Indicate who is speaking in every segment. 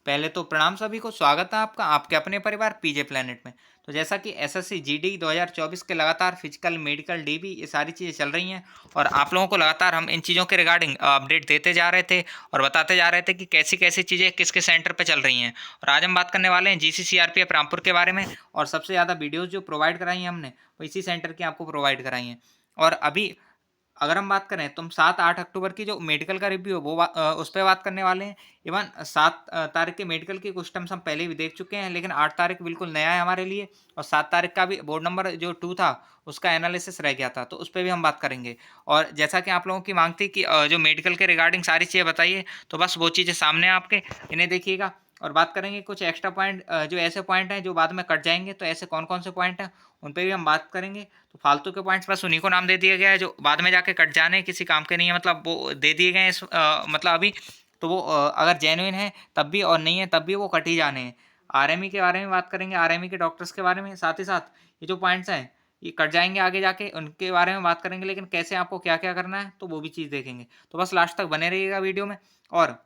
Speaker 1: पहले तो प्रणाम सभी को, स्वागत है आपका आपके अपने परिवार पीजे प्लेनेट में। तो जैसा कि एसएससी जीडी 2024 के लगातार फिजिकल मेडिकल डीबी ये सारी चीज़ें चल रही हैं और आप लोगों को लगातार हम इन चीज़ों के रिगार्डिंग अपडेट देते जा रहे थे और बताते जा रहे थे कि कैसी कैसी चीज़ें किस किस सेंटर पे चल रही हैं। और आज हम बात करने वाले हैं जीसीसीआरपीएफ रामपुर के बारे में। और सबसे ज़्यादा वीडियोज़ जो प्रोवाइड कराई हैं हमने वो इसी सेंटर की आपको प्रोवाइड कराई हैं। और अभी अगर हम बात करें तो हम 7-8 अक्टूबर की जो मेडिकल का रिव्यू है वो उस पे बात करने वाले हैं। इवन 7 तारीख के मेडिकल के कुछ टर्म्स हम पहले भी देख चुके हैं, लेकिन 8 तारीख बिल्कुल नया है हमारे लिए। और 7 तारीख का भी बोर्ड नंबर जो 2 था उसका एनालिसिस रह गया था, तो उस पे भी हम बात करेंगे। और जैसा कि आप लोगों की मांग थी कि जो मेडिकल के रिगार्डिंग सारी चीज़ें बताइए, तो बस वो चीज़ें सामने हैं आपके, इन्हें देखिएगा। और बात करेंगे कुछ एक्स्ट्रा पॉइंट, जो ऐसे पॉइंट हैं जो बाद में कट जाएंगे, तो ऐसे कौन कौन से पॉइंट हैं उन पे भी हम बात करेंगे। तो फालतू के पॉइंट्स बस उन्हीं को नाम दे दिया गया है जो बाद में जाके कट जाने किसी काम के नहीं है, मतलब वो दे दिए गए हैं मतलब अभी। तो वो अगर जेन्युइन है तब भी और नहीं है तब भी वो कट ही जाने हैं। आरएमई के बारे में बात करेंगे, आरएमई के डॉक्टर्स के बारे में, साथ ही साथ ये जो पॉइंट्स हैं ये कट जाएंगे आगे जाके, उनके बारे में बात करेंगे, लेकिन कैसे आपको क्या क्या करना है तो वो भी चीज़ देखेंगे। तो बस लास्ट तक बने रहिएगा वीडियो में। और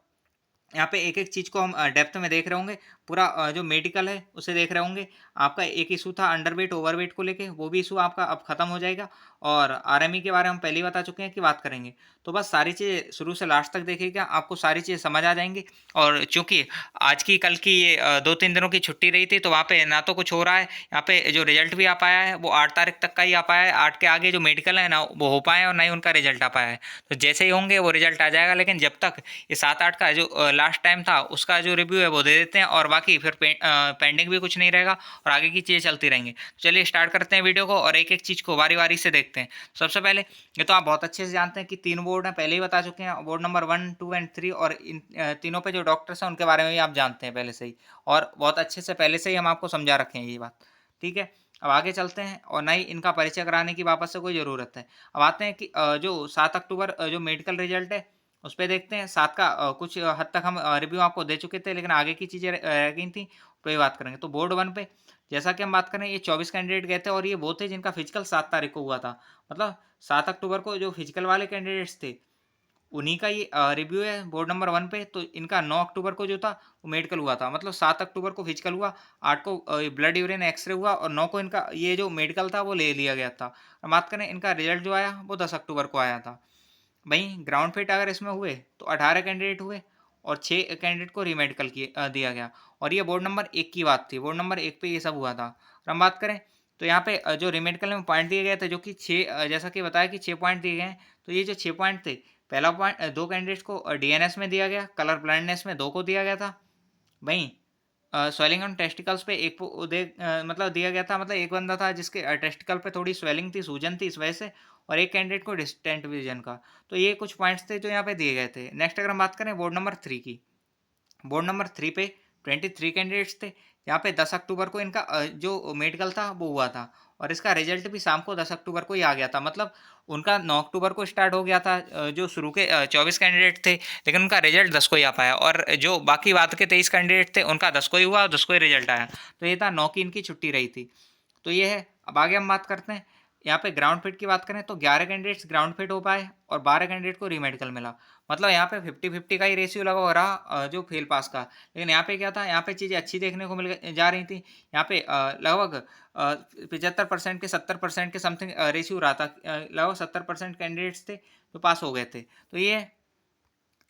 Speaker 1: यहाँ पे एक-एक चीज़ को हम डेप्थ में देख रहे होंगे, पूरा जो मेडिकल है उसे देख रहे होंगे। आपका एक इशू था अंडरवेट, ओवरवेट को लेके, वो भी इशू आपका अब खत्म हो जाएगा। और आरएमई के बारे में हम पहले ही बता चुके हैं कि बात करेंगे। तो बस सारी चीज़ें शुरू से लास्ट तक देखिएगा, आपको सारी चीज़ें समझ आ जाएँगी। और चूँकि आज की कल की ये 2-3 दिनों की छुट्टी रही थी, तो वहाँ पे ना तो कुछ हो रहा है, यहाँ पे जो रिजल्ट भी आ पाया है वो 8 तारीख तक का ही आ पाया है। 8 के आगे जो मेडिकल है ना वो हो पाए और ना ही उनका रिजल्ट आ पाया है। तो जैसे ही होंगे वो रिजल्ट आ जाएगा, लेकिन जब तक ये 7-8 का जो लास्ट टाइम था उसका जो रिव्यू है वो दे देते हैं, और बाकी फिर पेंडिंग भी कुछ नहीं रहेगा और आगे की चीज़ें चलती रहेंगी। तो चलिए स्टार्ट करते हैं वीडियो को और एक एक चीज़ को बारी बारी से देखते हैं। सबसे पहले ये तो आप बहुत अच्छे से जानते हैं कि 3 बोर्ड हैं, पहले ही बता चुके हैं, बोर्ड नंबर 1, 2 एंड 3। और इन तीनों पे जो डॉक्टर्स हैं उनके बारे में भी आप जानते हैं पहले से ही, और बहुत अच्छे से पहले से ही हम आपको समझा रखे हैं ये बात। ठीक है, अब आगे चलते हैं और ना ही इनका परिचय कराने की वापस से कोई ज़रूरत है। अब आते हैं कि जो 7 अक्टूबर जो मेडिकल रिजल्ट है उस पे देखते हैं। 7 का कुछ हद तक हम रिव्यू आपको दे चुके थे, लेकिन आगे की चीज़ें रह गई थी, तो ये बात करेंगे। तो बोर्ड 1 पे जैसा कि हम बात करें, ये 24 कैंडिडेट गए थे और ये वो थे जिनका फिजिकल 7 तारीख को हुआ था। मतलब 7 अक्टूबर को जो फिजिकल वाले कैंडिडेट्स थे उन्हीं का ये रिव्यू है बोर्ड नंबर 1 पे। तो इनका 9 अक्टूबर को जो था वो मेडिकल हुआ था, मतलब 7 अक्टूबर को फिजिकल हुआ, 8 को ब्लड यूरिन एक्सरे हुआ और 9 को इनका ये जो मेडिकल था वो ले लिया गया था। अब बात करें इनका रिजल्ट जो आया वो 10 अक्टूबर को आया था। वहीं ग्राउंड फिट अगर इसमें हुए तो 18 कैंडिडेट हुए और 6 कैंडिडेट को रीमेडिकल दिया गया। और ये बोर्ड नंबर 1 की बात थी, बोर्ड नंबर 1 पे ये सब हुआ था। और हम बात करें तो यहाँ पे जो रीमेडिकल में पॉइंट दिए गए थे, जो कि 6, जैसा कि बताया कि 6 पॉइंट दिए गए हैं। तो ये जो 6 पॉइंट थे, पहला पॉइंट 2 कैंडिडेट्स को डीएनएस में दिया गया, कलर ब्लाइंडनेस में 2 को दिया गया था। वहीं स्वेलिंग ऑन टेस्टिकल्स पे एक मतलब दिया गया था, मतलब एक बंदा था जिसके टेस्टिकल पे थोड़ी स्वेलिंग थी, सूजन थी इस वजह से। और एक कैंडिडेट को डिस्टेंट विजन का। तो ये कुछ पॉइंट्स थे जो यहाँ पे दिए गए थे। नेक्स्ट अगर हम बात करें बोर्ड नंबर 3 की, बोर्ड नंबर 3 पे 23 कैंडिडेट्स थे। यहाँ पे 10 अक्टूबर को इनका जो मेडिकल था वो हुआ था, और इसका रिजल्ट भी शाम को 10 अक्टूबर को ही आ गया था। मतलब उनका 9 अक्टूबर को स्टार्ट हो गया था, जो शुरू के 24 कैंडिडेट थे, लेकिन उनका रिजल्ट 10 को ही आ पाया। और जो बाकी बात के 23 कैंडिडेट थे उनका 10 को ही हुआ और 10 को ही रिजल्ट आया। तो ये था 9 की इनकी छुट्टी रही थी। तो ये है। अब आगे हम बात करते हैं, यहाँ पे ग्राउंड फिट की बात करें तो 11 कैंडिडेट्स ग्राउंड फिट हो पाए और 12 कैंडिडेट को रीमेडिकल मिला। मतलब यहाँ पे 50-50 का ही रेशियो लगा हो रहा जो फेल पास का। लेकिन यहाँ पे क्या था, यहाँ पे चीज़ें अच्छी देखने को जा रही थी। यहाँ पे लगभग 75% के 70% के समथिंग रेशियो रहा था। लगभग 70% कैंडिडेट्स थे जो पास हो गए थे। तो ये है।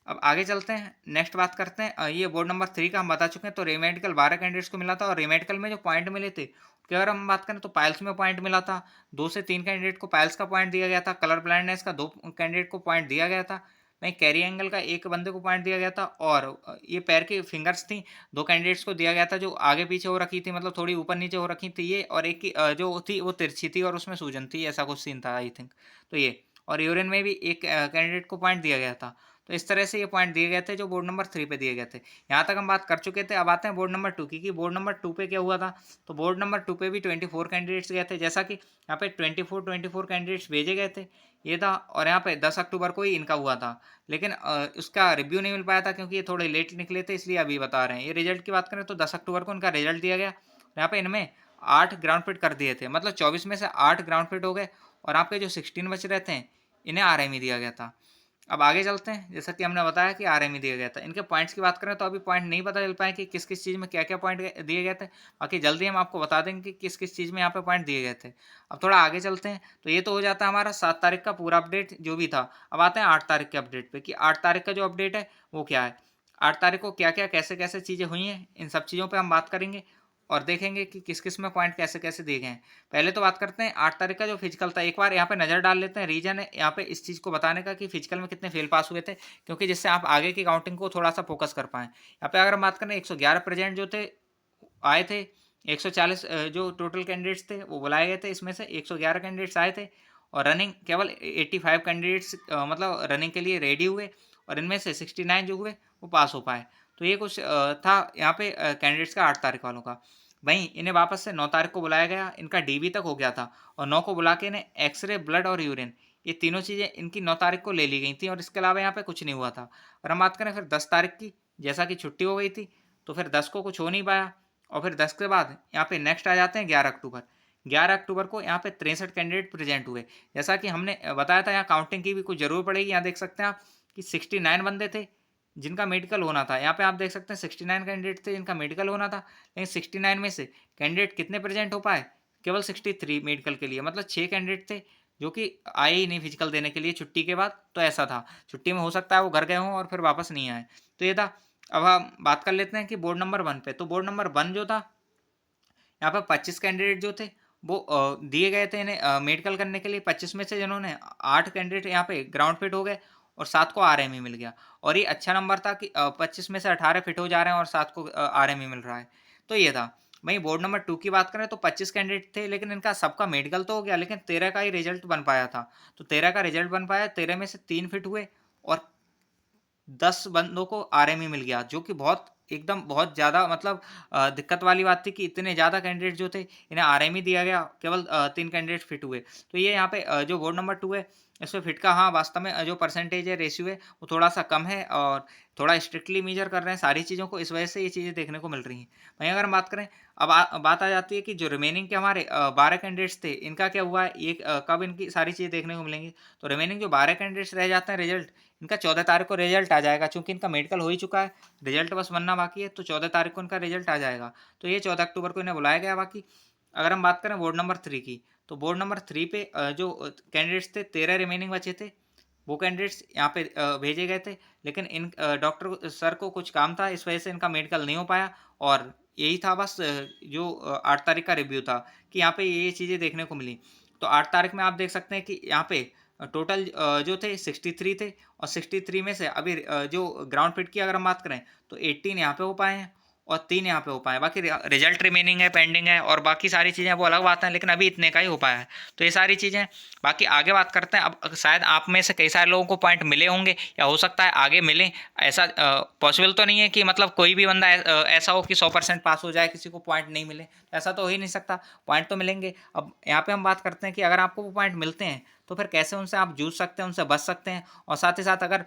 Speaker 1: अब आगे चलते हैं, नेक्स्ट बात करते हैं। ये बोर्ड नंबर 3 का हम बता चुके हैं। तो रीमेडिकल 12 कैंडिडेट्स को मिला था, और रीमेडिकल में जो पॉइंट मिले थे उसके अगर हम बात करें तो पाइल्स में पॉइंट मिला था। 2 से 3 कैंडिडेट को पाइल्स का पॉइंट दिया गया था। कलर ब्लाइंडनेस का 2 कैंडिडेट को पॉइंट दिया गया था। वहीं कैरी एंगल का एक बंदे को पॉइंट दिया गया था। और ये पैर की फिंगर्स थी, 2 कैंडिडेट्स को दिया गया था जो आगे पीछे हो रखी थी, मतलब थोड़ी ऊपर नीचे हो रखी थी ये। और एक की जो थी वो तिरछी थी और उसमें सूजन थी, ऐसा कुछ सीन था आई थिंक। तो ये, और यूरिन में भी एक कैंडिडेट को पॉइंट दिया गया था। तो इस तरह से ये पॉइंट दिए गए थे जो बोर्ड नंबर 3 पे दिए गए थे। यहाँ तक हम बात कर चुके थे। अब आते हैं बोर्ड नंबर 2 की कि बोर्ड नंबर 2 पे क्या हुआ था। तो बोर्ड नंबर 2 पे भी 24 कैंडिडेट्स गए थे, जैसा कि यहाँ पे 24 कैंडिडेट्स भेजे गए थे, ये था। और यहाँ पे 10 अक्टूबर को ही इनका हुआ था, लेकिन उसका रिव्यू नहीं मिल पाया था क्योंकि ये थोड़े लेट निकले थे, इसलिए अभी बता रहे हैं। ये रिजल्ट की बात करें तो 10 अक्टूबर को इनका रिजल्ट दिया गया। यहाँ पे इनमें 8 ग्राउंड फिट कर दिए थे, मतलब 24 में से 8 ग्राउंड फिट हो गए, और आपके जो 16 बच रहे थे इन्हें आरएमई दिया गया था। अब आगे चलते हैं। जैसा कि हमने बताया कि आरएमई दिया गया था। इनके पॉइंट्स की बात करें तो अभी पॉइंट नहीं पता चल पाए कि किस-किस चीज़ में क्या-क्या पॉइंट दिए गए थे। बाकी जल्दी हम आपको बता देंगे कि किस-किस चीज़ में यहाँ पे पॉइंट दिए गए थे। अब थोड़ा आगे चलते हैं, तो ये तो हो जाता है हमारा 7 तारीख का पूरा अपडेट जो भी था। अब आते हैं 8 तारीख के अपडेट पे कि 8 तारीख का जो अपडेट है वो क्या है? 8 तारीख को क्या-क्या, कैसे-कैसे चीज़ें हुई हैं, इन सब चीज़ों पे हम बात करेंगे और देखेंगे कि किस-किस में पॉइंट कैसे-कैसे दिए गए हैं। पहले तो बात करते हैं 8 तारीख का जो फिजिकल था, एक बार यहाँ पे नज़र डाल लेते हैं। रीज़न है यहाँ पे इस चीज़ को बताने का कि फिजिकल में कितने फेल पास हुए थे, क्योंकि जिससे आप आगे की काउंटिंग को थोड़ा-सा फोकस कर पाएँ। यहाँ पे अगर हम बात करें 111 प्रेज़ेंट जो थे आए थे, 140 जो टोटल कैंडिडेट्स थे वो बुलाए गए थे, इसमें से 111 कैंडिडेट्स आए थे और रनिंग केवल 85 कैंडिडेट्स मतलब रनिंग के लिए रेडी हुए और इनमें से 69 जो हुए वो पास हो पाए। तो ये कुछ था यहाँ पे कैंडिडेट्स का 8 तारीख वालों का। वहीं इन्हें वापस से 9 तारीख को बुलाया गया, इनका डीबी तक हो गया था और 9 को बुला के इन्हें एक्स-रे, ब्लड और यूरिन ये तीनों चीज़ें इनकी 9 तारीख को ले ली गई थी और इसके अलावा यहाँ पे कुछ नहीं हुआ था। और हम बात करें फिर 10 तारीख की, जैसा कि छुट्टी हो गई थी, तो फिर 10 को कुछ हो नहीं पाया और फिर 10 के बाद यहाँ पे नेक्स्ट आ जाते हैं 11 अक्टूबर। 11 अक्टूबर को यहाँ पे 63 कैंडिडेट प्रेज़ेंट हुए। जैसा कि हमने बताया था, यहाँ काउंटिंग की भी कुछ ज़रूरत पड़ेगी। यहाँ देख सकते हैं आप कि 69 बंदे थे जिनका मेडिकल होना था। यहाँ पे आप देख सकते हैं 69 कैंडिडेट थे जिनका मेडिकल होना था, लेकिन 69 में से कैंडिडेट कितने प्रेज़ेंट हो पाए? केवल 63 मेडिकल के लिए, मतलब 6 कैंडिडेट थे जो कि आए ही नहीं फिजिकल देने के लिए छुट्टी के बाद। तो ऐसा था, छुट्टी में हो सकता है वो घर गए हों और फिर वापस नहीं आए। तो ये था। अब हम बात कर लेते हैं कि बोर्ड नंबर 1 पे। तो बोर्ड नंबर 1 जो था, यहाँ पे 25 कैंडिडेट जो थे वो दिए गए थे इन्हें मेडिकल करने के लिए। 25 में से जिन्होंने 8 कैंडिडेट यहाँ पे ग्राउंड फिट हो गए और 7 को आरएमई मिल गया। और ये अच्छा नंबर था कि 25 में से 18 फिट हो जा रहे हैं और 7 को आरएमई मिल रहा है। तो ये था। वहीं बोर्ड नंबर 2 की बात करें तो 25 कैंडिडेट थे, लेकिन इनका सबका मेडिकल तो हो गया, लेकिन 13 का ही रिजल्ट बन पाया था। तो 13 का रिजल्ट बन पाया, 13 में से 3 फिट हुए और 10 बंदों को आरएमई मिल गया, जो कि बहुत एकदम बहुत ज़्यादा मतलब दिक्कत वाली बात थी कि इतने ज़्यादा कैंडिडेट जो थे इन्हें आरएमई दिया गया, केवल 3 कैंडिडेट फिट हुए। तो ये यहाँ पे जो बोर्ड नंबर 2 है, इसमें फिट का हाँ वास्तव में जो परसेंटेज है, रेशियो है, वो थोड़ा-सा कम है और थोड़ा स्ट्रिक्टली मेजर कर रहे हैं सारी चीज़ों को, इस वजह से ये चीज़ें देखने को मिल रही हैं। वहीं अगर हम बात करें, अब बात आ जाती है कि जो रिमेनिंग के हमारे 12 कैंडिडेट्स थे, इनका क्या हुआ है, ये कब इनकी सारी चीज़ें देखने को मिलेंगी। तो रिमेनिंग जो 12 कैंडिडेट्स रह जाते हैं, रिजल्ट इनका 14 तारीख को रिजल्ट आ जाएगा, चूँकि इनका मेडिकल हो ही चुका है, रिजल्ट बस बनना बाकी है, तो 14 तारीख को इनका रिजल्ट आ जाएगा। तो ये 14 अक्टूबर को इन्हें बुलाया गया। बाकी अगर हम बात करें बोर्ड नंबर 3 की, तो बोर्ड नंबर 3 पे जो कैंडिडेट्स थे, 13 रिमेनिंग बचे थे, वो कैंडिडेट्स यहाँ पे भेजे गए थे, लेकिन इन डॉक्टर सर को कुछ काम था, इस वजह से इनका मेडिकल नहीं हो पाया और यही था बस जो 8 तारीख का रिव्यू था कि यहाँ पे ये चीज़ें देखने को मिली। तो 8 तारीख में आप देख सकते हैं कि यहाँ पे टोटल जो थे 63 थे और 63 में से अभी जो ग्राउंड फिट की अगर हम बात करें तो 18 यहाँ पे हो पाए हैं और 3 यहाँ पे हो पाए हैं। बाकी रिजल्ट रिमेनिंग है, पेंडिंग है और बाकी सारी चीज़ें वो अलग बात है, लेकिन अभी इतने का ही हो पाया है। तो ये सारी चीज़ें, बाकी आगे बात करते हैं। अब शायद आप में से कई सारे लोगों को पॉइंट मिले होंगे या हो सकता है आगे मिलें। ऐसा पॉसिबल तो नहीं है कि मतलब कोई भी बंदा ऐसा हो कि 100% पास हो जाए, किसी को पॉइंट नहीं मिले, ऐसा तो हो ही नहीं सकता। पॉइंट तो मिलेंगे। अब यहाँ पे हम बात करते हैं कि अगर आपको वो पॉइंट मिलते हैं तो फिर कैसे उनसे आप जूझ सकते हैं, उनसे बच सकते हैं। और साथ ही साथ अगर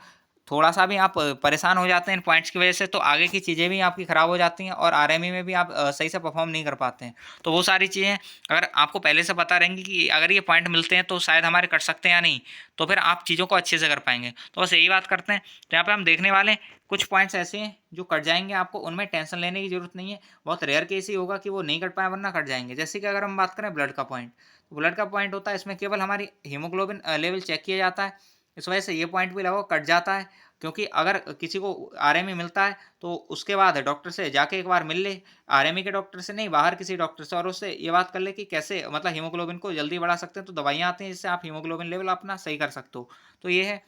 Speaker 1: थोड़ा-सा भी आप परेशान हो जाते हैं इन पॉइंट्स की वजह से, तो आगे की चीज़ें भी आपकी ख़राब हो जाती हैं और आरएमई में भी आप सही से परफ़ॉर्म नहीं कर पाते हैं। तो वो सारी चीज़ें अगर आपको पहले से पता रहेंगी कि अगर ये पॉइंट मिलते हैं तो शायद हमारे कट सकते हैं या नहीं, तो फिर आप चीज़ों को अच्छे से कर पाएँगे। तो बस यही बात करते हैं। तो यहाँ पे हम देखने वाले हैं कुछ पॉइंट्स ऐसे हैं जो कट जाएँगे, आपको उनमें टेंशन लेने की ज़रूरत नहीं है। बहुत रेयर केस ही होगा कि वो नहीं कट पाएँ, वरना कट जाएँगे। जैसे कि अगर हम बात करें ब्लड का पॉइंट, तो ब्लड का पॉइंट होता है, इसमें केवल हमारी हीमोग्लोबिन लेवल चेक किया जाता है। इस वजह से ये पॉइंट भी लगभग कट जाता है, क्योंकि अगर किसी को आरएमई मिलता है तो उसके बाद डॉक्टर से जाके एक बार मिल ले, आरएमई के डॉक्टर से नहीं, बाहर किसी डॉक्टर से, और उससे ये बात कर ले कि कैसे मतलब हीमोग्लोबिन को जल्दी बढ़ा सकते हैं। तो दवाइयाँ आती हैं जिससे आप हीमोग्लोबिन लेवल अपना सही कर सकते हो। तो ये है।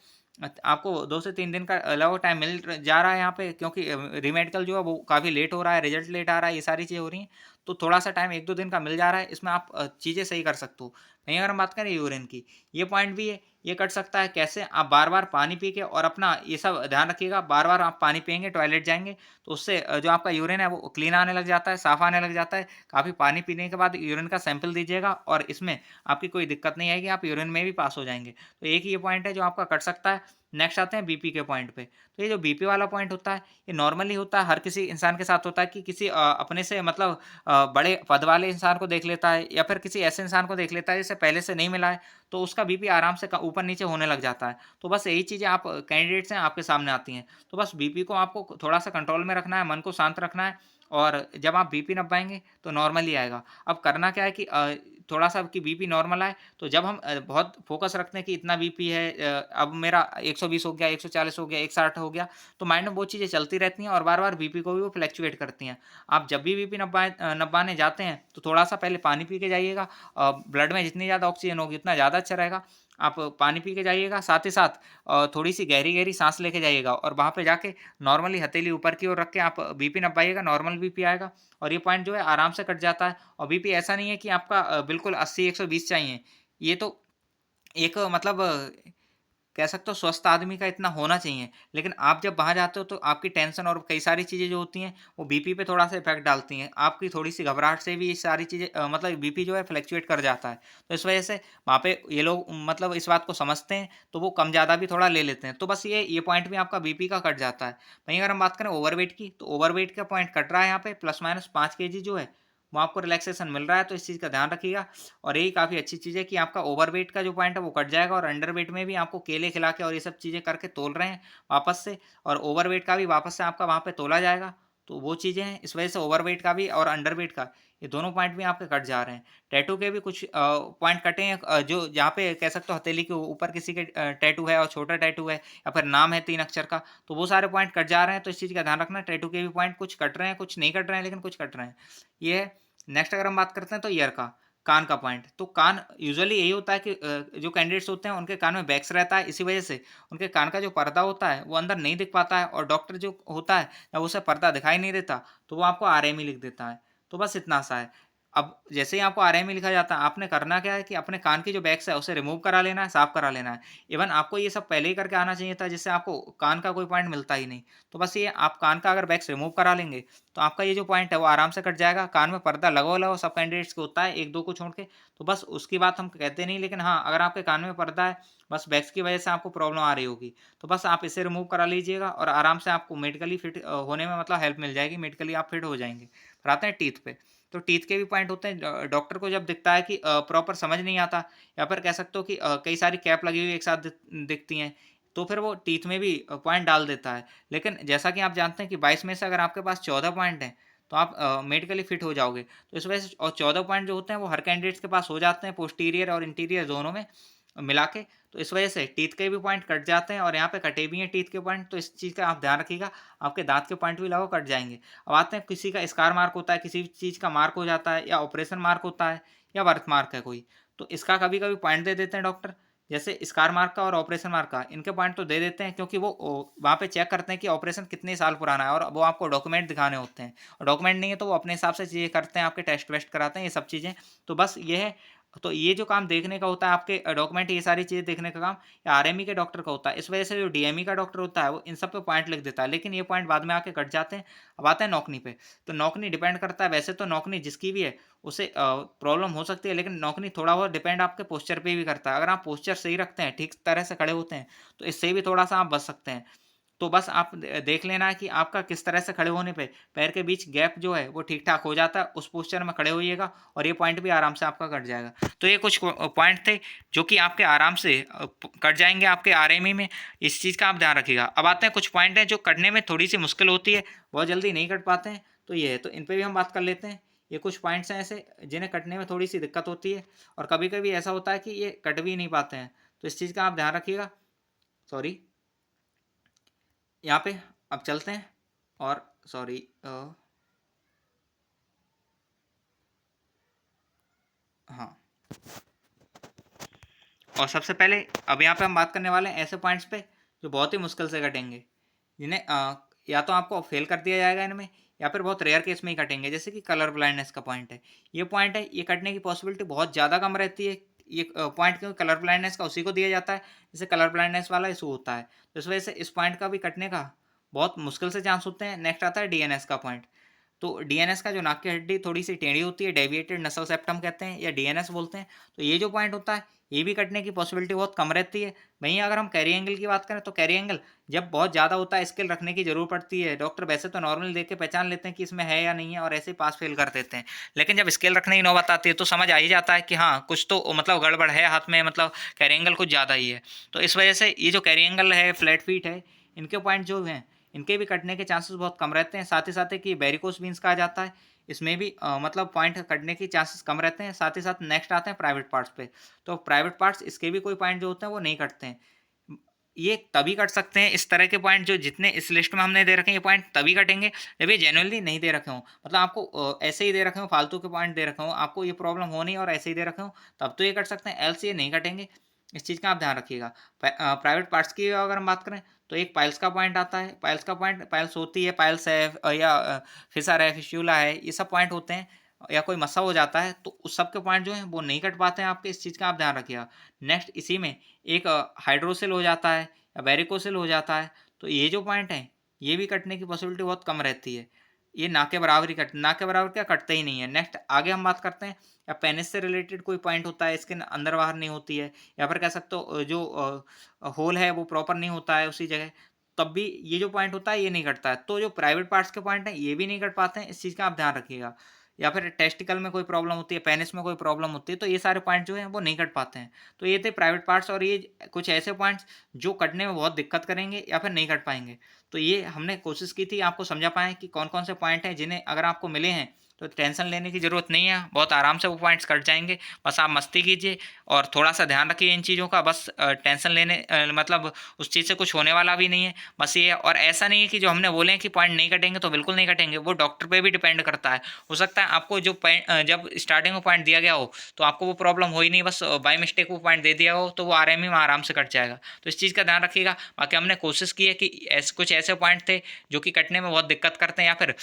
Speaker 1: आपको 2 से 3 दिन का लगभग टाइम मिल जा रहा है यहाँ पे, क्योंकि रीमेडिकल जो है वो काफ़ी लेट हो रहा है, रिजल्ट लेट आ रहा है, ये सारी चीज़ें हो रही हैं। तो थोड़ा-सा टाइम 1-2 दिन का मिल जा रहा है, इसमें आप चीज़ें सही कर सकते हो। वहीं अगर हम बात करें यूरिन की, ये पॉइंट भी है, ये कट सकता है। कैसे? आप बार-बार पानी पी के, और अपना ये सब ध्यान रखिएगा, बार-बार आप पानी पिएँगे, टॉयलेट जाएँगे, तो उससे जो आपका यूरिन है वो क्लीन आने लग जाता है, साफ़ आने लग जाता है। काफ़ी पानी पीने के बाद यूरिन का सैंपल दीजिएगा और इसमें आपकी कोई दिक्कत नहीं आएगी, आप यूरिन में भी पास हो जाएँगे। तो एक ही ये पॉइंट है जो आपका कट सकता है। नेक्स्ट आते हैं बीपी के पॉइंट पे। तो ये जो बीपी वाला पॉइंट होता है, ये नॉर्मली होता है, हर किसी इंसान के साथ होता है कि किसी अपने से मतलब बड़े पद वाले इंसान को देख लेता है या फिर किसी ऐसे इंसान को देख लेता है जिसे पहले से नहीं मिला है, तो उसका बीपी आराम से ऊपर-नीचे होने लग जाता है। तो बस यही चीज़ें आप कैंडिडेट्स हैं आपके सामने आती हैं। तो बस बीपी को आपको थोड़ा-सा कंट्रोल में रखना है, मन को शांत रखना है और जब आप बीपी नपाएँगे तो नॉर्मल ही आएगा। अब करना क्या है कि थोड़ा-सा कि बीपी नॉर्मल आए, तो जब हम बहुत फ़ोकस रखते हैं कि इतना बीपी है, अब मेरा 120 हो गया, 140 हो गया, 160 हो गया, तो माइंड में वो चीज़ें चलती रहती हैं और बार-बार बीपी को भी वो फ्लक्चुएट करती हैं। आप जब भी बीपी नपाने जाते हैं, तो थोड़ा-सा पहले पानी पी के जाइएगा। ब्लड में जितनी ज़्यादा ऑक्सीजन होगी, उतना ज़्यादा अच्छा रहेगा। आप पानी पी के जाइएगा, साथ ही साथ थोड़ी-सी गहरी-गहरी साँस लेके जाइएगा और वहाँ पे जाके नॉर्मली हथेली ऊपर की ओर रख के आप बीपी नपाइएगा, नॉर्मल बीपी आएगा और ये पॉइंट जो है आराम से कट जाता है। और बीपी ऐसा नहीं है कि आपका बिल्कुल 80-120 चाहिए। ये तो एक मतलब कह सकते हो स्वस्थ आदमी का इतना होना चाहिए। लेकिन आप जब वहाँ जाते हो तो आपकी टेंशन और कई सारी चीज़ें जो होती हैं, वो बीपी पे थोड़ा-सा इफ़ेक्ट डालती हैं। आपकी थोड़ी-सी घबराहट से भी ये सारी चीज़ें मतलब बीपी जो है फ्लक्चुएट कर जाता है। तो इस वजह से वहाँ पे ये लोग मतलब इस बात को समझते हैं, तो वो कम-ज़्यादा भी थोड़ा ले लेते हैं। तो बस ये पॉइंट भी आपका बीपी का कट जाता है। वहीं अगर हम बात करें ओवरवेट की, तो ओवरवेट का पॉइंट कट रहा है यहाँ पे प्लस-माइनस 5 केजी जो है, वो आपको रिलैक्सेशन मिल रहा है, तो इस चीज़ का ध्यान रखिएगा। और यही काफ़ी अच्छी चीज़ है कि आपका ओवरवेट का जो पॉइंट है वो कट जाएगा और अंडरवेट में भी आपको केले खिला के और ये सब चीज़ें करके तोल रहे हैं वापस से, और ओवरवेट का भी वापस से आपका वहाँ पे तोला जाएगा। तो वो चीज़ें हैं, इस वजह से ओवरवेट का भी और अंडरवेट का, ये दोनों पॉइंट भी आपके कट जा रहे हैं। टैटू के भी कुछ पॉइंट कटे हैं, जो जहाँ पे कह सकते हो हथेली के ऊपर किसी के टैटू है और छोटा टैटू है या फिर नाम है 3 अक्षर का, तो वो सारे पॉइंट कट जा रहे हैं। तो इस चीज़ का ध्यान रखना, टैटू के भी पॉइंट कुछ कट रहे हैं, कुछ नहीं कट रहे हैं, लेकिन कुछ कट रहे हैं। ये है। नेक्स्ट अगर हम बात करते हैं तो ईयर का, कान का पॉइंट। तो कान यूजुअली यही होता है कि जो कैंडिडेट्स होते हैं उनके कान में वैक्स रहता है, इसी वजह से उनके कान का जो पर्दा होता है वो अंदर नहीं दिख पाता है और डॉक्टर जो होता है जब उसे पर्दा दिखाई नहीं देता तो वो आपको आरएमई लिख देता है। तो बस इतना सा है। अब जैसे ही आपको आरएमई लिखा जाता है, आपने करना क्या है कि अपने कान की जो वैक्स है उसे रिमूव करा लेना है, साफ करा लेना है। इवन आपको ये सब पहले ही करके आना चाहिए था, जिससे आपको कान का कोई पॉइंट मिलता ही नहीं। तो बस ये आप कान का अगर वैक्स रिमूव करा लेंगे तो आपका ये जो पॉइंट है वो आराम से कट जाएगा। कान में पर्दा लगा सब कैंडिडेट्स को होता है 1-2 को छोड़ के, तो बस उसकी बात हम कहते नहीं। लेकिन हाँ, अगर आपके कान में पर्दा है, बस वैक्स की वजह से आपको प्रॉब्लम आ रही होगी, तो बस आप इसे रिमूव करा लीजिएगा और आराम से आपको मेडिकली फिट होने में मतलब हेल्प मिल जाएगी, मेडिकली आप फिट हो जाएँगे। फिर आते हैं टीथ पे, तो टीथ के भी पॉइंट होते हैं। डॉक्टर को जब दिखता है कि प्रॉपर समझ नहीं आता या फिर कह सकते हो कि कई सारी कैप लगी हुई एक साथ दिखती हैं, तो फिर वो टीथ में भी पॉइंट डाल देता है। लेकिन जैसा कि आप जानते हैं कि 22 में से अगर आपके पास 14 पॉइंट हैं, तो आप मेडिकली फिट हो जाओगे। तो इस वजह से और 14 पॉइंट जो होते हैं वो हर कैंडिडेट्स के पास हो जाते हैं पोस्टीरियर और इंटीरियर दोनों में मिला के। तो इस वजह से टीथ के भी पॉइंट कट जाते हैं और यहाँ पे कटे भी हैं टीथ के पॉइंट, तो इस चीज़ का आप ध्यान रखिएगा, आपके दाँत के पॉइंट भी लगभग कट जाएँगे। अब आते हैं किसी का स्कार मार्क होता है, किसी चीज़ का मार्क हो जाता है या ऑपरेशन मार्क होता है या बर्थ मार्क है कोई, तो इसका कभी-कभी पॉइंट दे देते हैं डॉक्टर। जैसे स्कार मार्क का और ऑपरेशन मार्क का, इनके पॉइंट तो दे देते हैं क्योंकि वो वहाँ पे चेक करते हैं कि ऑपरेशन कितने साल पुराना है और वो आपको डॉक्यूमेंट दिखाने होते हैं। और डॉक्यूमेंट नहीं है तो वो अपने हिसाब से चीज़ें करते हैं, आपके टेस्ट वेस्ट कराते हैं, ये सब चीज़ें। तो बस ये है। तो ये जो काम देखने का होता है, आपके डॉक्यूमेंट ये सारी चीज़ें देखने का काम या आरएमई के डॉक्टर का होता है। इस वजह से जो डीएमई का डॉक्टर होता है वो इन सब पे पॉइंट लिख देता है, लेकिन ये पॉइंट बाद में आके कट जाते हैं। अब आता है नौकनी पे, तो नौकनी डिपेंड करता है, वैसे तो नौकनी जिसकी भी है उसे प्रॉब्लम हो सकती है, लेकिन नौकनी थोड़ा बहुत डिपेंड आपके पोस्चर पे भी करता है। अगर आप पोस्चर सही रखते हैं, ठीक तरह से खड़े होते हैं, तो इससे भी थोड़ा-सा आप बच सकते हैं। तो बस आप देख लेना है कि आपका किस तरह से खड़े होने पे पैर के बीच गैप जो है वो ठीक-ठाक हो जाता है, उस पोस्चर में खड़े होइएगा और ये पॉइंट भी आराम से आपका कट जाएगा। तो ये कुछ पॉइंट थे जो कि आपके आराम से कट जाएँगे आपके आरएमई में, इस चीज़ का आप ध्यान रखिएगा। अब आते हैं कुछ पॉइंट हैं जो कटने में थोड़ी-सी मुश्किल होती है, बहुत जल्दी नहीं कट पाते हैं, तो ये है, तो इन पे भी हम बात कर लेते हैं। ये कुछ पॉइंट्स हैं ऐसे जिन्हें कटने में थोड़ी-सी दिक्कत होती है और कभी-कभी ऐसा होता है कि ये कट भी नहीं पाते हैं, तो इस चीज़ का आप ध्यान रखिएगा। सॉरी। यहाँ पे अब चलते हैं और सॉरी हाँ, और सबसे पहले अब यहाँ पे हम बात करने वाले हैं ऐसे पॉइंट्स पे जो बहुत ही मुश्किल से कटेंगे, जिन्हें या तो आपको फेल कर दिया जाएगा इनमें या फिर बहुत रेयर केस में ही कटेंगे, जैसे कि कलर ब्लाइंडनेस का पॉइंट है। ये पॉइंट है, ये कटने की पॉसिबिलिटी बहुत ज़्यादा कम रहती है। ये पॉइंट क्योंकि कलर ब्लाइंडनेस का उसी को दिया जाता है जिसे कलर ब्लाइंडनेस वाला इशू होता है, तो इस वजह से इस पॉइंट का भी कटने का बहुत मुश्किल से चांस होते हैं। नेक्स्ट आता है डीएनएस का पॉइंट। तो डीएनएस का जो नाक की हड्डी थोड़ी सी टेढ़ी होती है, डेविएटेड नसल सेप्टम कहते हैं या डीएनएस बोलते हैं। तो ये जो पॉइंट होता है, ये भी कटने की पॉसिबिलिटी बहुत कम रहती है। वहीं अगर हम कैरी एंगल की बात करें, तो कैरी एंगल जब बहुत ज़्यादा होता है, स्केल रखने की जरूरत पड़ती है। डॉक्टर वैसे तो नॉर्मल देख के पहचान लेते हैं कि इसमें है या नहीं है, और ऐसे पास फेल कर देते हैं। लेकिन जब स्केल रखने की नौबत आती है, तो समझ आ ही जाता है कि हाँ, कुछ तो मतलब गड़बड़ है हाथ में, मतलब कैरी एंगल कुछ ज़्यादा ही है। तो इस वजह से ये जो कैरी एंगल है, फ्लैट फीट है, इनके पॉइंट जो हैं, इनके भी कटने के चांसेस बहुत कम रहते हैं। साथ ही साथ है कि वेरिकोस वीन्स कहा जाता है, इसमें भी मतलब पॉइंट कटने के चांसेस कम रहते हैं। साथ ही साथ नेक्स्ट आते हैं प्राइवेट पार्ट्स पे। तो प्राइवेट पार्ट्स, इसके भी कोई पॉइंट जो होते हैं वो नहीं कटते हैं। ये तभी कट सकते हैं, इस तरह के पॉइंट जो जितने इस लिस्ट में हमने दे रखे हैं, ये पॉइंट तभी कटेंगे जब ये जेन्युइनली नहीं दे रखे हों। मतलब आपको ऐसे ही दे रखे हों, फालतू के पॉइंट दे रखे हों, आपको ये प्रॉब्लम हो नहीं और ऐसे ही दे रखे हों, तब तो ये कट सकते हैं, एल्स ये नहीं कटेंगे। इस चीज़ का आप ध्यान रखिएगा। प्राइवेट पार्ट्स की अगर हम बात करें, तो एक पाइल्स का पॉइंट आता है। पाइल्स का पॉइंट, पाइल्स होती है, पाइल्स है या फिसर है, फिस्यूला है, ये सब पॉइंट होते हैं, या कोई मस्सा हो जाता है, तो उस सब के पॉइंट जो हैं वो नहीं कट पाते हैं आपके। इस चीज़ का आप ध्यान रखिएगा। नेक्स्ट इसी में एक हाइड्रोसिल हो जाता है या वेरिकोसिल हो जाता है। तो ये जो पॉइंट हैं, ये भी कटने की पॉसिबिलिटी बहुत कम रहती है। ये ना के बराबर ही कट, ना के बराबर क्या, कटते ही नहीं है। नेक्स्ट आगे हम बात करते हैं, या पेनिस से रिलेटेड कोई पॉइंट होता है, स्किन अंदर बाहर नहीं होती है, या फिर कह सकते हो जो होल है वो प्रॉपर नहीं होता है उसी जगह, तब भी ये जो पॉइंट होता है ये नहीं कटता है। तो जो प्राइवेट पार्ट्स के पॉइंट हैं, ये भी नहीं कट पाते हैं, इस चीज़ का आप ध्यान रखिएगा। या फिर टेस्टिकल में कोई प्रॉब्लम होती है, पेनिस में कोई प्रॉब्लम होती है, तो ये सारे पॉइंट जो हैं वो नहीं कट पाते हैं। तो ये थे प्राइवेट पार्ट्स, और ये कुछ ऐसे पॉइंट्स जो कटने में बहुत दिक्कत करेंगे या फिर नहीं कट पाएंगे। तो ये हमने कोशिश की थी आपको समझा पाएँ कि कौन कौन से पॉइंट हैं जिन्हें अगर आपको मिले हैं, तो टेंशन लेने की ज़रूरत नहीं है, बहुत आराम से वो पॉइंट्स कट जाएँगे। बस आप मस्ती कीजिए और थोड़ा-सा ध्यान रखिए इन चीज़ों का। बस टेंशन लेने मतलब उस चीज़ से कुछ होने वाला भी नहीं है। बस ये है, और ऐसा नहीं है कि जो हमने बोले हैं कि पॉइंट नहीं कटेंगे तो बिल्कुल नहीं कटेंगे, वो डॉक्टर पे भी डिपेंड करता है। हो सकता है आपको जो जब स्टार्टिंग में पॉइंट दिया गया हो, तो आपको वो प्रॉब्लम हो ही नहीं, बस बाय मिस्टेक वो पॉइंट दे दिया हो, तो वो आरएमई में आराम से कट जाएगा। तो इस चीज़ का ध्यान रखिएगा। बाकी हमने कोशिश की है कि कुछ ऐसे पॉइंट थे जो कि कटने में बहुत दिक्कत करते हैं, या फिर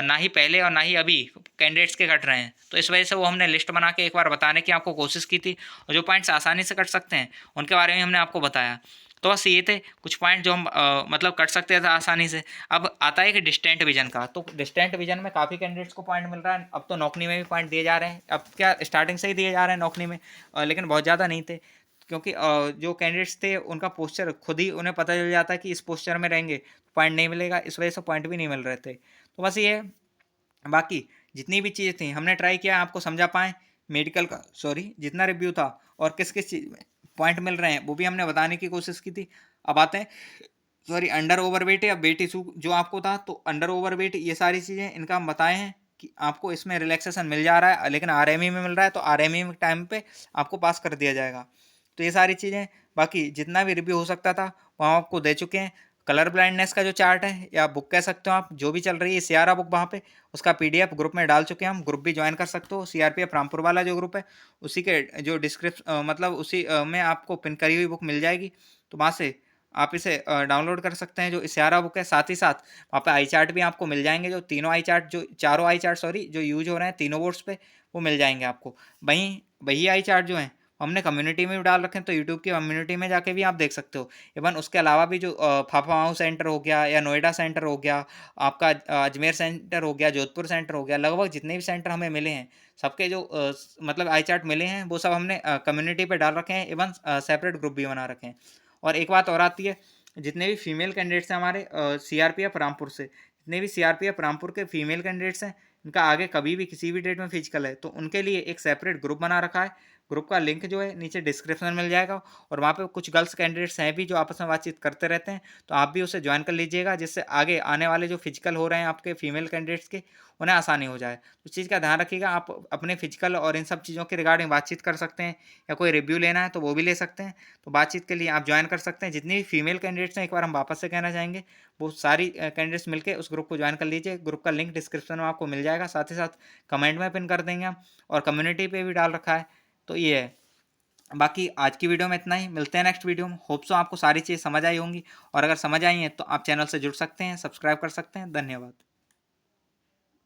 Speaker 1: ना ही पहले और ना ही अभी कैंडिडेट्स के कट रहे हैं, तो इस वजह से वो हमने लिस्ट बना के एक बार बताने की आपको कोशिश की थी। और जो पॉइंट्स आसानी से कट सकते हैं, उनके बारे में हमने आपको बताया। तो बस ये थे कुछ पॉइंट जो हम मतलब कट सकते थे आसानी से। अब आता है कि डिस्टेंट विजन का। तो डिस्टेंट विजन में काफ़ी कैंडिडेट्स को पॉइंट मिल रहा है। अब तो नौकरी में भी पॉइंट दिए जा रहे हैं। अब क्या स्टार्टिंग से ही दिए जा रहे हैं नौकरी में, लेकिन बहुत ज़्यादा नहीं थे, क्योंकि जो कैंडिडेट्स थे उनका पोस्चर खुद ही उन्हें पता चल जाता है कि इस पोस्चर में रहेंगे पॉइंट नहीं मिलेगा, इस वजह से पॉइंट भी नहीं मिल रहे थे। तो बस ये है। बाकी जितनी भी चीज़ें थी हमने ट्राई किया आपको समझा पाएँ। मेडिकल का जितना रिव्यू था और किस किस चीज़ में पॉइंट मिल रहे हैं, वो भी हमने बताने की कोशिश की थी। अब आते हैं अंडर ओवरवेट या वेट इशू जो आपको था, तो अंडर ओवरवेट ये सारी चीज़ें इनका हम बताए हैं कि आपको इसमें रिलैक्सेशन मिल जा रहा है, लेकिन आरएमई में मिल रहा है, तो आरएमई टाइम पे आपको पास कर दिया जाएगा। तो ये सारी चीज़ें, बाकी जितना भी रिव्यू हो सकता था वहाँ आपको दे चुके हैं। कलर ब्लाइंडनेस का जो चार्ट है, या बुक कह सकते हो आप, जो भी चल रही है सियारा बुक, वहाँ पे उसका पीडीएफ ग्रुप में डाल चुके हैं हम। ग्रुप भी ज्वाइन कर सकते हो। सीआरपीएफ रामपुर वाला जो ग्रुप है, उसी के जो मतलब उसी में आपको पिन करी हुई बुक मिल जाएगी। तो वहाँ से आप इसे डाउनलोड कर सकते हैं, जो इशारा बुक है। साथ ही साथ वहाँ पे आई चार्ट भी आपको मिल जाएंगे, जो तीनों आई चार्ट, जो चारों आई चार्ट जो यूज हो रहे हैं तीनों बोर्ड्स पे, वो मिल जाएंगे आपको। वहीं वही आई चार्ट जो हैं हमने कम्युनिटी में भी डाल रखे हैं, तो यूट्यूब की कम्युनिटी में जाके भी आप देख सकते हो। इवन उसके अलावा भी जो फाफामाऊ सेंटर हो गया, या नोएडा सेंटर हो गया, आपका अजमेर सेंटर हो गया, जोधपुर सेंटर हो गया, लगभग जितने भी सेंटर हमें मिले हैं, सबके जो मतलब आई चार्ट मिले हैं, वो सब हमने कम्युनिटी पे डाल रखे हैं। इवन सेपरेट ग्रुप भी बना रखे हैं। और एक बात और आती है, जितने भी फीमेल कैंडिडेट्स हैं हमारे सीआरपीएफ रामपुर से, जितने भी सीआरपीएफ रामपुर के फीमेल कैंडिडेट्स हैं, इनका आगे कभी भी किसी भी डेट में फिजिकल है, तो उनके लिए एक सेपरेट ग्रुप बना रखा है। ग्रुप का लिंक जो है नीचे डिस्क्रिप्शन में मिल जाएगा, और वहाँ पे कुछ गर्ल्स कैंडिडेट्स हैं भी जो आपस में बातचीत करते रहते हैं, तो आप भी उसे ज्वाइन कर लीजिएगा, जिससे आगे आने वाले जो फिजिकल हो रहे हैं आपके फीमेल कैंडिडेट्स के, उन्हें आसानी हो जाए। तो इस चीज़ का ध्यान रखिएगा। आप अपने फिजिकल और इन सब चीज़ों के रिगार्डिंग बातचीत कर सकते हैं, या कोई रिव्यू लेना है तो वो भी ले सकते हैं। तो बातचीत के लिए आप ज्वाइन कर सकते हैं। जितनी भी फीमेल कैंडिडेट्स हैं, एक बार हम वापस से कहना चाहेंगे, वो सारी कैंडिडेट्स मिलकर उस ग्रुप को ज्वाइन कर लीजिए। ग्रुप का लिंक डिस्क्रिप्शन में आपको मिल जाएगा, साथ ही साथ कमेंट में पिन कर देंगे हम, और कम्युनिटी पे भी डाल रखा है। तो ये है। बाकी आज की वीडियो में इतना ही। मिलते हैं नेक्स्ट वीडियो में। होप सो आपको सारी चीज़ समझ आई होंगी, और अगर समझ आई हैं तो आप चैनल से जुड़ सकते हैं, सब्सक्राइब कर सकते हैं। धन्यवाद।